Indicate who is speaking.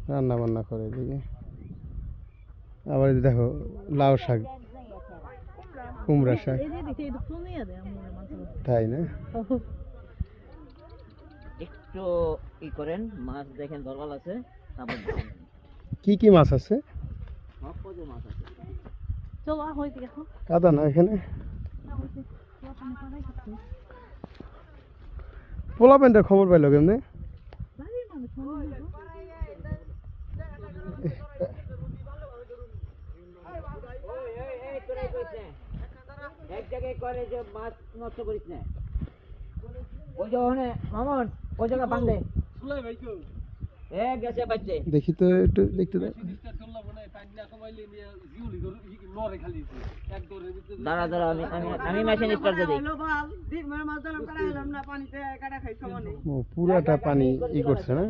Speaker 1: রান্না বান্না করে এদিকে। আবার এই দেখো লাউ শাক, কুমড়া শাক, তাই না?
Speaker 2: একটু ই করেন, মাছ দেখেন দরকার আছে।
Speaker 1: কি কি মাছ আছে?
Speaker 2: সব প্রকার মাছ আছে।
Speaker 1: কাদা না এখানে? পোলা প্যান্টের খবর পাইলো কেমনে?
Speaker 2: এক জায়গায় করে যে মাছ নষ্ট করিস না, ওই যে মামন ওই জায়গা বান্ধে গেছে বাচ্চে।
Speaker 1: দেখি তো একটু দেখতে দাও।
Speaker 2: দাঁড়া দাঁড়া, আমি মেশিন স্টার্ট দিই।
Speaker 1: পুরাটা পানি ই করছে না?